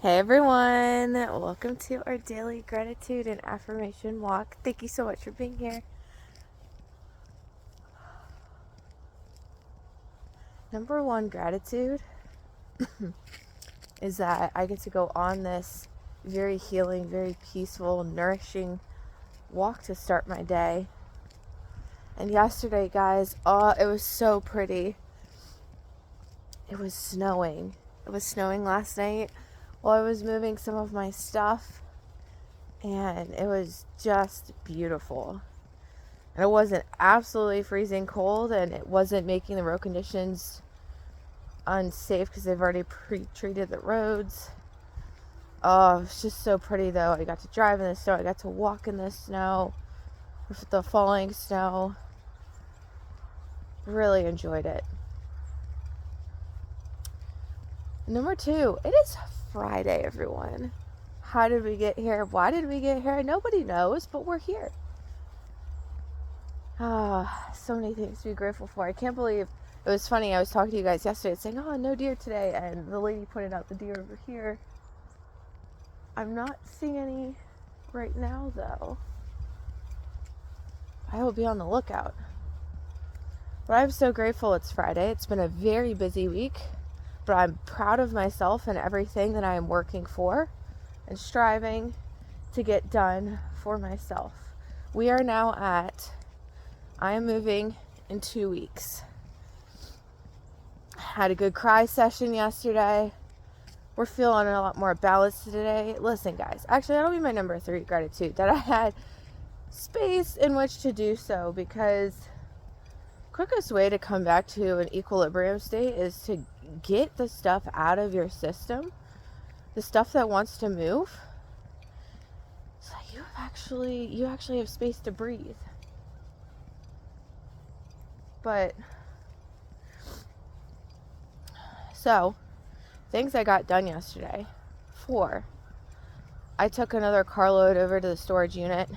Hey everyone, welcome to our daily gratitude and affirmation walk. Thank you so much for being here. Number one gratitude is that I get to go on this very healing, very peaceful, nourishing walk to start my day. And yesterday, guys, it was so pretty. It was snowing. It was snowing last night while I was moving some of my stuff, and it was just beautiful. And it wasn't absolutely freezing cold, and it wasn't making the road conditions unsafe because they've already pre-treated the roads. Oh, it was just so pretty though. I got to drive in the snow. I got to walk in the snow with the falling snow. Really enjoyed it. Number two, it is Friday, everyone. How did we get here? Why did we get here? Nobody knows, but we're here. So many things to be grateful for. I can't believe it was funny. I was talking to you guys yesterday saying, oh, no deer today. And the lady pointed out the deer over here. I'm not seeing any right now, though. I will be on the lookout. But I'm so grateful it's Friday. It's been a very busy week. But I'm proud of myself and everything that I am working for and striving to get done for myself. We are now I am moving in 2 weeks. Had a good cry session yesterday. We're feeling a lot more balanced today. Listen, guys, actually, that'll be my number 3 gratitude, that I had space in which to do so, because quickest way to come back to an equilibrium state is to get the stuff out of your system, the stuff that wants to move, so you actually have space to breathe. But so things I got done yesterday. 4, I took another carload over to the storage unit.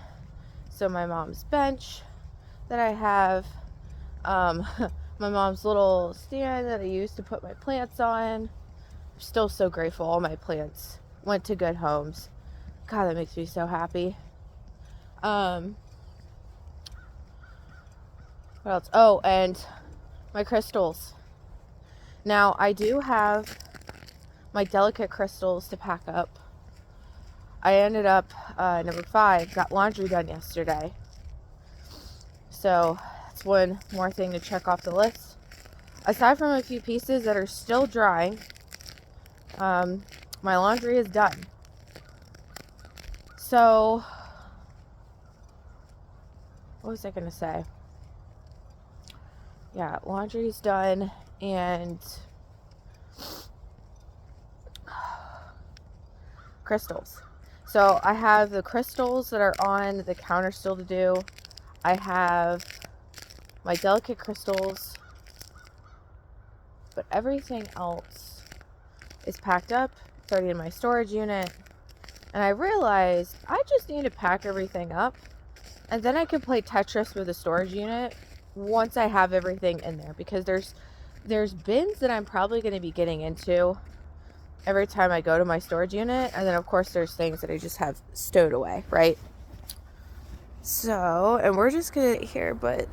So my mom's bench that I have, my mom's little stand that I used to put my plants on. I'm still so grateful all my plants went to good homes. God, that makes me so happy. What else? Oh, and my crystals. Now, I do have my delicate crystals to pack up. I ended up, number 5, got laundry done yesterday. So, that's one more thing to check off the list. Aside from a few pieces that are still drying, my laundry is done. So, what was I going to say? Yeah, laundry's done, and crystals. So I have the crystals that are on the counter still to do. I have my delicate crystals, but everything else is packed up. It's already in my storage unit. And I realized I just need to pack everything up, and then I can play Tetris with the storage unit once I have everything in there, because there's bins that I'm probably going to be getting into every time I go to my storage unit, and then of course there's things that I just have stowed away, right? So, and we're just gonna here, but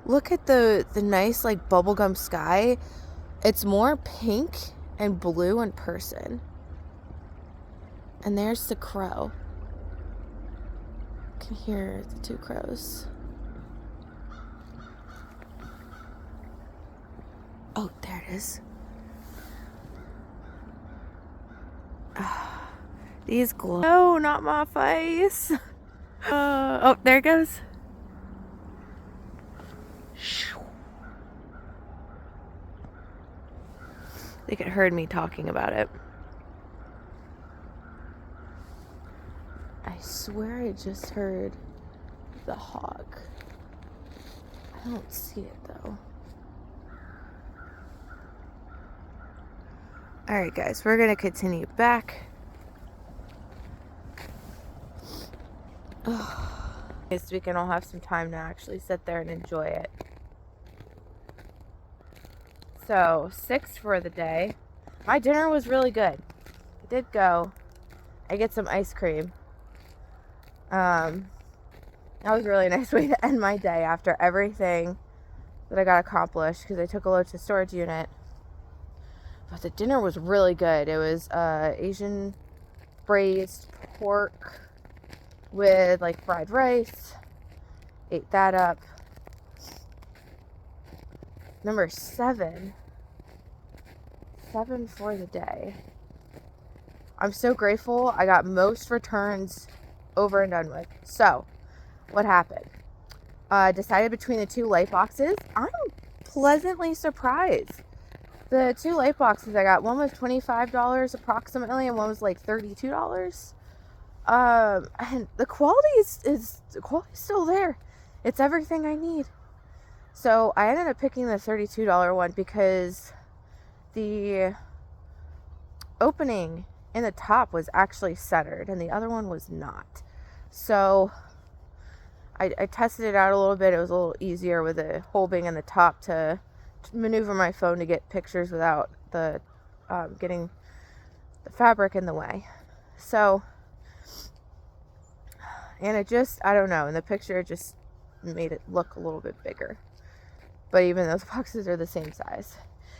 look at the nice like bubblegum sky. It's more pink and blue in person. And there's the crow. You can hear the 2 crows. Oh, there it is. These glow. No, not my face. Oh, there it goes. I think it heard me talking about it. I swear I just heard the hawk. I don't see it though. Alright guys, we're going to continue back. This weekend I'll have some time to actually sit there and enjoy it. So, 6 for the day. My dinner was really good. did go and get some ice cream. That was a really nice way to end my day after everything that I got accomplished, because I took a load to storage unit. But the dinner was really good. It was Asian braised pork with like fried rice. Ate that up. Number 7 for the day. I'm so grateful. I got most returns over and done with. So, what happened? Decided between the 2 light boxes. I'm pleasantly surprised. The 2 light boxes I got, one was $25 approximately, and one was like $32. And the quality is still there. It's everything I need. So I ended up picking the $32 one because the opening in the top was actually centered and the other one was not. So I tested it out a little bit. It was a little easier with the hole being in the top to maneuver my phone to get pictures without the getting the fabric in the way. So, and it just, I don't know, in the picture it just made it look a little bit bigger. But even those boxes are the same size.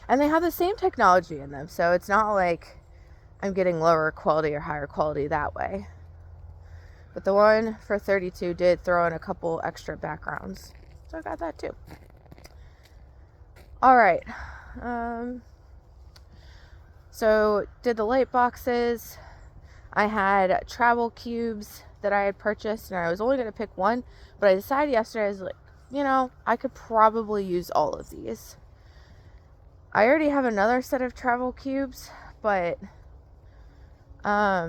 And they have the same technology in them, so it's not like I'm getting lower quality or higher quality that way. But the one for $32 did throw in a couple extra backgrounds. So I got that too. Alright. So did the light boxes. I had travel cubes that I had purchased, and I was only going to pick one, but I decided yesterday, I was like, you know, I could probably use all of these. I already have another set of travel cubes, but I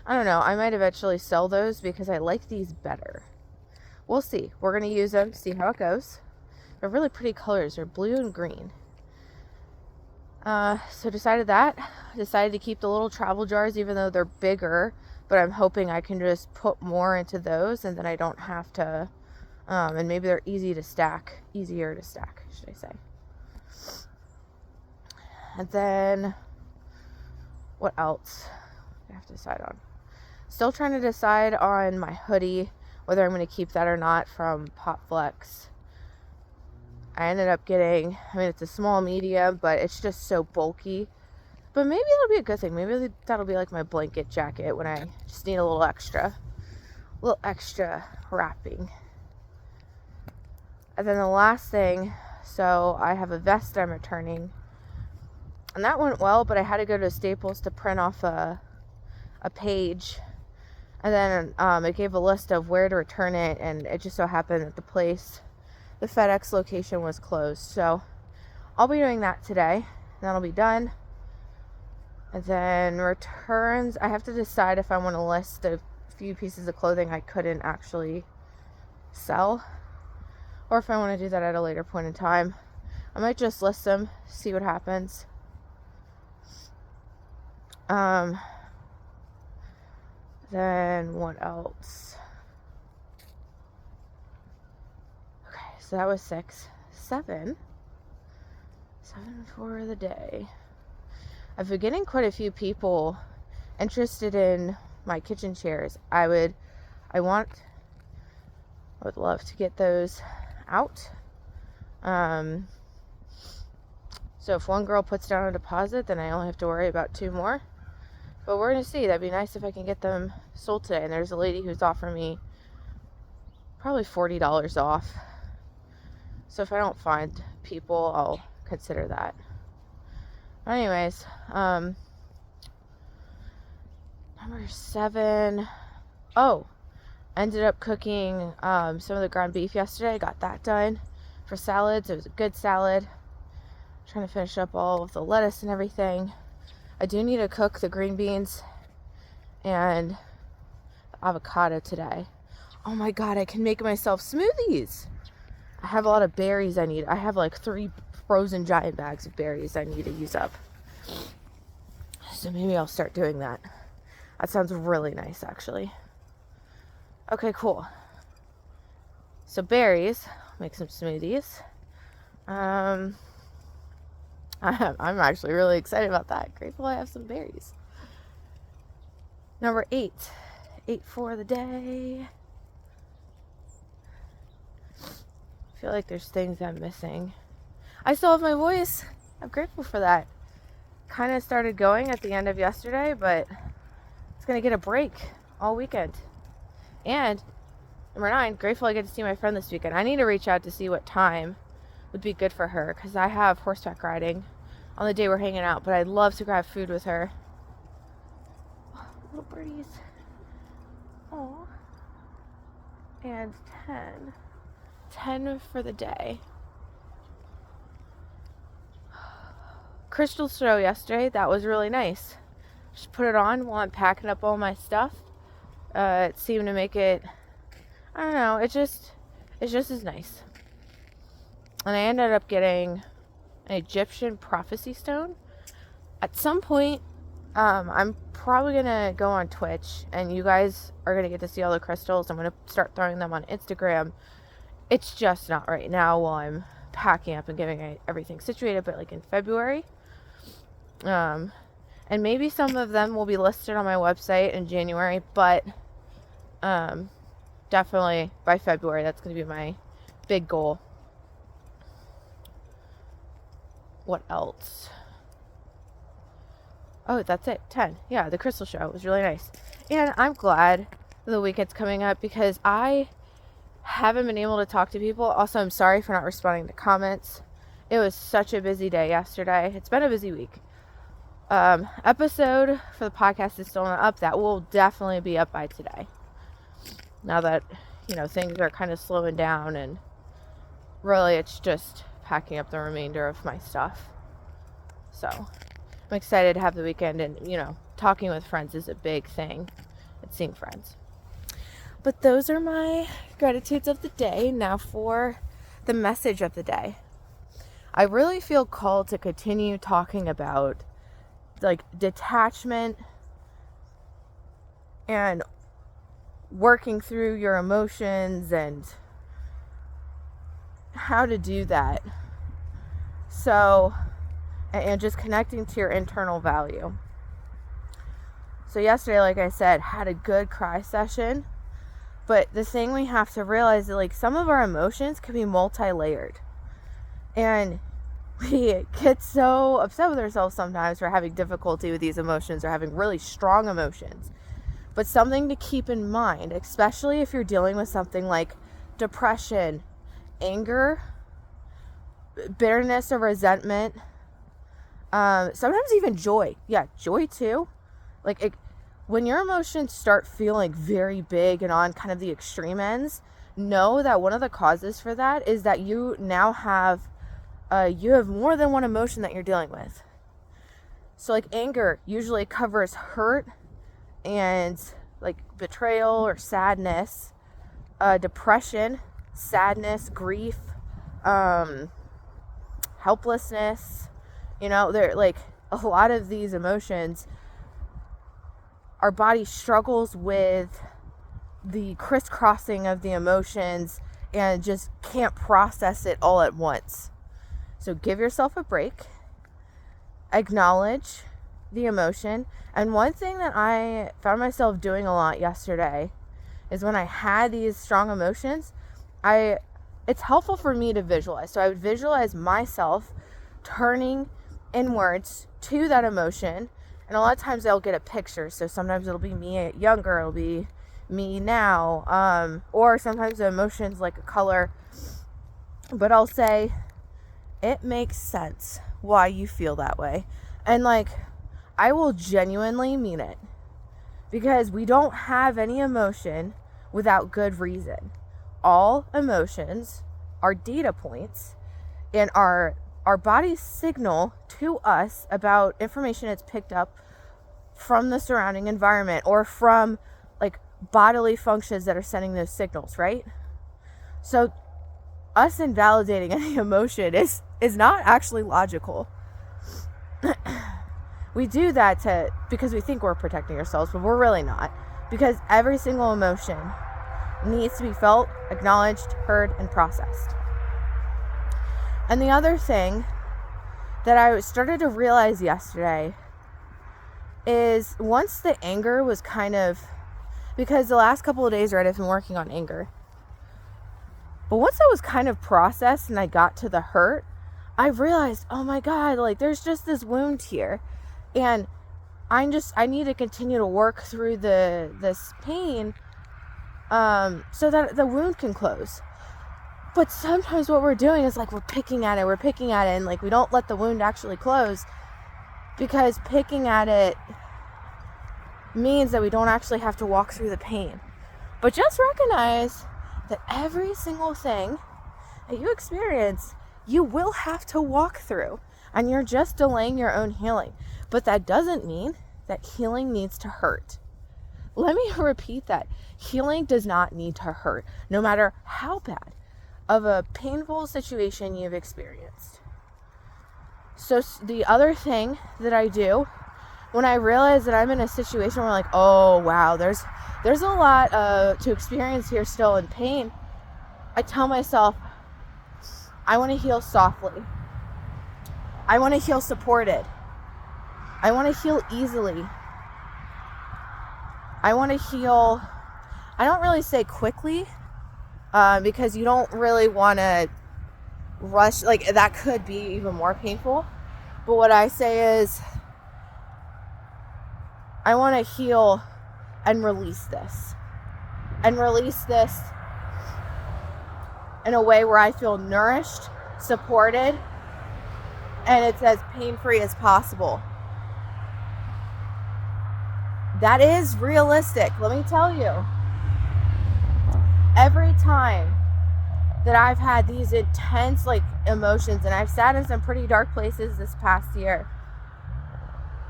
don't know, I might eventually sell those because I like these better. We'll see. We're going to use them, see how it goes. They're really pretty colors. They're blue and green. So decided to keep the little travel jars, even though they're bigger, but I'm hoping I can just put more into those, and then I don't have to, and maybe they're easier to stack, should I say. And then, what else do I have to decide on? Still trying to decide on my hoodie, whether I'm going to keep that or not from Popflex. I ended up getting, it's a small medium, but it's just so bulky. But maybe it'll be a good thing. Maybe that'll be like my blanket jacket when I just need a little extra wrapping. And then the last thing, so I have a vest I'm returning. And that went well, but I had to go to Staples to print off a page. And then it gave a list of where to return it, and it just so happened that the FedEx location was closed. So I'll be doing that today. That'll be done. And then returns, I have to decide if I want to list a few pieces of clothing I couldn't actually sell, or if I want to do that at a later point in time. I might just list them, see what happens. Then what else? Okay, so that was 6. 7 for the day. I've been getting quite a few people interested in my kitchen chairs. I would love to get those out. So if one girl puts down a deposit, then I only have to worry about 2 more. But we're going to see. That'd be nice if I can get them sold today. And there's a lady who's offering me probably $40 off. So if I don't find people, I'll consider that. Anyways, number 7. Ended up cooking some of the ground beef yesterday. Got that done for salads. It was a good salad. Trying to finish up all of the lettuce and everything. I do need to cook the green beans and the avocado today. Oh my god, I can make myself smoothies. I have a lot of berries I need. I have like 3 frozen giant bags of berries I need to use up. So maybe I'll start doing that. That sounds really nice, actually. Okay, cool. So berries, make some smoothies. I'm actually really excited about that. Grateful I have some berries. Number 8. 8 for the day. I feel like there's things I'm missing. I still have my voice. I'm grateful for that. Kind of started going at the end of yesterday, but it's going to get a break all weekend. And number 9, grateful I get to see my friend this weekend. I need to reach out to see what time would be good for her, because I have horseback riding on the day we're hanging out, but I'd love to grab food with her. Oh, little birdies. Oh. And 10. 10 for the day. Crystal show yesterday. That was really nice. Just put it on while I'm packing up all my stuff. It seemed to make it, I don't know, it's just as nice. And I ended up getting an Egyptian prophecy stone. At some point, I'm probably going to go on Twitch, and you guys are going to get to see all the crystals. I'm going to start throwing them on Instagram. It's just not right now while I'm packing up and getting everything situated, but like in February. And maybe some of them will be listed on my website in January, but definitely by February, that's going to be my big goal. What else? Oh, that's it. 10. Yeah, the crystal show was really nice. And I'm glad the weekend's coming up because I haven't been able to talk to people. Also, I'm sorry for not responding to comments. It was such a busy day yesterday. It's been a busy week. Episode for the podcast is still not up. That will definitely be up by today. Now that, things are kind of slowing down, and really it's just packing up the remainder of my stuff. So I'm excited to have the weekend, and, talking with friends is a big thing. It's seeing friends. But those are my gratitudes of the day. Now for the message of the day. I really feel called to continue talking about detachment and working through your emotions and how to do that. So, and just connecting to your internal value. So yesterday, like I said, had a good cry session. But the thing we have to realize is some of our emotions can be multi-layered. And we get so upset with ourselves sometimes for having difficulty with these emotions or having really strong emotions. But something to keep in mind, especially if you're dealing with something like depression, anger, bitterness or resentment, sometimes even joy. Yeah, joy too. When your emotions start feeling very big and on kind of the extreme ends, know that one of the causes for that is that you now have more than one emotion that you're dealing with. So anger usually covers hurt and betrayal or sadness, depression, sadness, grief, helplessness. They're a lot of these emotions, our body struggles with the crisscrossing of the emotions and just can't process it all at once. So give yourself a break, acknowledge the emotion. And one thing that I found myself doing a lot yesterday is when I had these strong emotions, it's helpful for me to visualize. So I would visualize myself turning inwards to that emotion. And a lot of times I'll get a picture. So sometimes it'll be me younger, it'll be me now. Or sometimes the emotion's like a color. But I'll say, it makes sense why you feel that way. And I will genuinely mean it. Because we don't have any emotion without good reason. All emotions are data points, and our bodies signal to us about information it's picked up from the surrounding environment or from bodily functions that are sending those signals, right? So us invalidating any emotion is not actually logical. We do that because we think we're protecting ourselves, but we're really not. Because every single emotion needs to be felt, acknowledged, heard, and processed. And the other thing that I started to realize yesterday is once the anger was kind of, because the last couple of days, right, I've been working on anger. But once that was kind of processed and I got to the hurt, I realized, oh my God, like there's just this wound here. And I need to continue to work through this pain so that the wound can close. But sometimes what we're doing is like we're picking at it, and like we don't let the wound actually close, because picking at it means that we don't actually have to walk through the pain. But just recognize that every single thing that you experience, you will have to walk through, and you're just delaying your own healing. But that doesn't mean that healing needs to hurt. Let me repeat that. Healing does not need to hurt, no matter how bad of a painful situation you've experienced. So the other thing that I do when I realize that I'm in a situation where, like, oh wow, there's a lot to experience here still in pain, I tell myself, I want to heal softly. I want to heal supported. I want to heal easily. I want to heal, I don't really say quickly, because you don't really want to rush, like that could be even more painful. But what I say is, I want to heal and release this. And release this in a way where I feel nourished, supported, and it's as pain-free as possible. That is realistic, let me tell you. Every time that I've had these intense emotions, and I've sat in some pretty dark places this past year,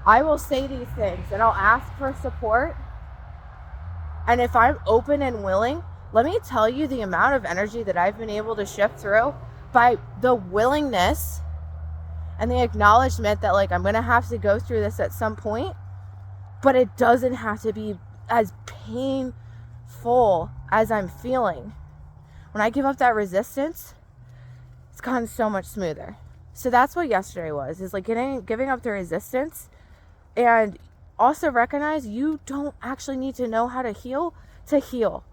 I will say these things and I'll ask for support. And if I'm open and willing, let me tell you the amount of energy that I've been able to shift through by the willingness and the acknowledgement that I'm going to have to go through this at some point, but it doesn't have to be as painful as I'm feeling. When I give up that resistance, it's gotten so much smoother. So that's what yesterday was, is giving up the resistance, and also recognize you don't actually need to know how to heal to heal.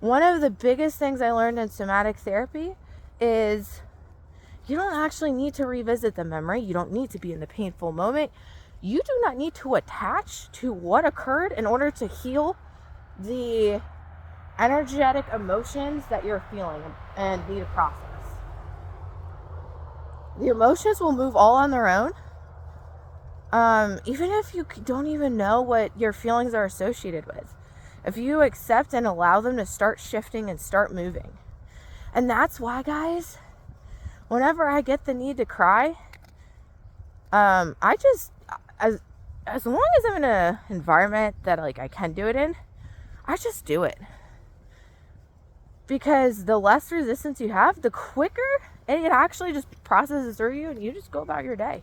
One of the biggest things I learned in somatic therapy is you don't actually need to revisit the memory. You don't need to be in the painful moment. You do not need to attach to what occurred in order to heal the energetic emotions that you're feeling and need to process. The emotions will move all on their own. Even if you don't even know what your feelings are associated with, if you accept and allow them to start shifting and start moving. And that's why, guys, whenever I get the need to cry, I just, as long as I'm in an environment that I can do it in, I just do it. Because the less resistance you have, the quicker it actually just processes through you, and you just go about your day.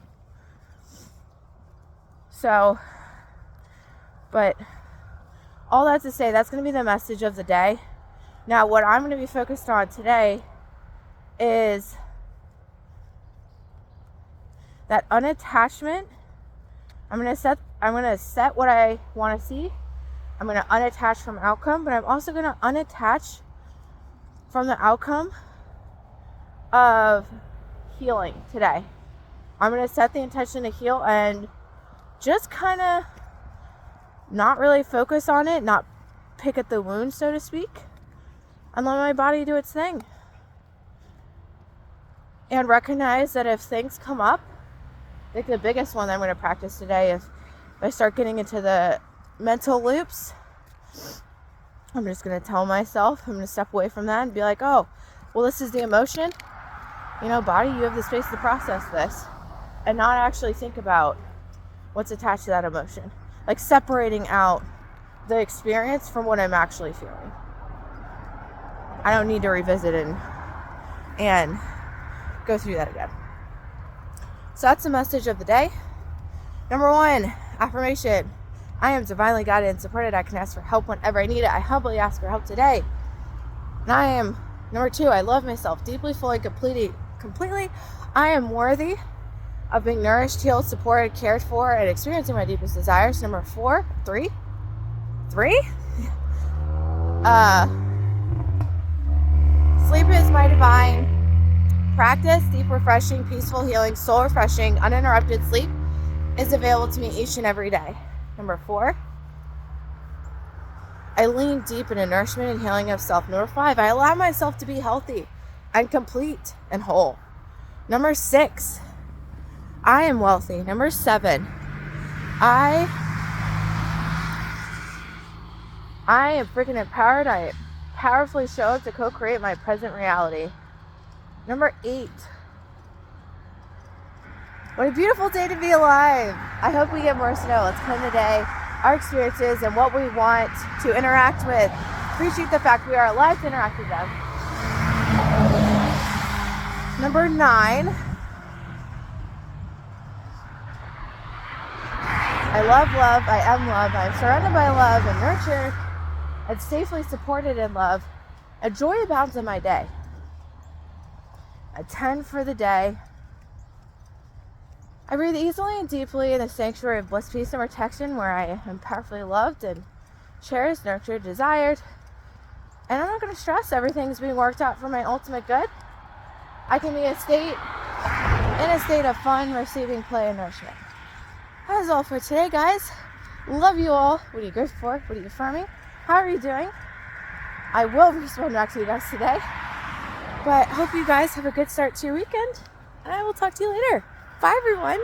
So, but all that to say, that's going to be the message of the day. Now, what I'm going to be focused on today is that unattachment. I'm going to set what I want to see. I'm going to unattach from outcome, but I'm also going to unattach from the outcome of healing today. I'm going to set the intention to heal and just kind of not really focus on it, not pick at the wound, so to speak, and let my body do its thing. And recognize that if things come up, the biggest one that I'm going to practice today, if I start getting into the mental loops, I'm just going to tell myself, I'm going to step away from that and be like, oh, well, this is the emotion. Body, you have the space to process this, and not actually think about what's attached to that emotion. Separating out the experience from what I'm actually feeling. I don't need to revisit it and go through that again. So that's the message of the day. Number 1, affirmation. I am divinely guided and supported. I can ask for help whenever I need it. I humbly ask for help today. And number 2, I love myself deeply, fully, completely. I am worthy of being nourished, healed, supported, cared for, and experiencing my deepest desires. Number 4, 3. Sleep is my divine practice. Deep, refreshing, peaceful, healing, soul refreshing, uninterrupted sleep is available to me each and every day. Number 4, I lean deep into nourishment and healing of self. Number 5, I allow myself to be healthy and complete and whole. Number 6, I am wealthy. Number 7, I am freaking empowered. I powerfully show up to co-create my present reality. Number 8, what a beautiful day to be alive. I hope we get more snow. Let's claim the day, our experiences, and what we want to interact with. Appreciate the fact we are alive to interact with them. Number 9, I love love. I am love. I am surrounded by love and nurtured and safely supported in love. A joy abounds in my day. A 10 for the day. I breathe easily and deeply in the sanctuary of bliss, peace, and protection where I am powerfully loved and cherished, nurtured, desired. And I'm not going to stress. Everything's being worked out for my ultimate good. I can be in a state of fun, receiving play, and nourishment. That is all for today, guys. Love you all. What are you grateful for? What are you affirming? How are you doing? I will respond back to you guys today. But hope you guys have a good start to your weekend. And I will talk to you later. Bye, everyone.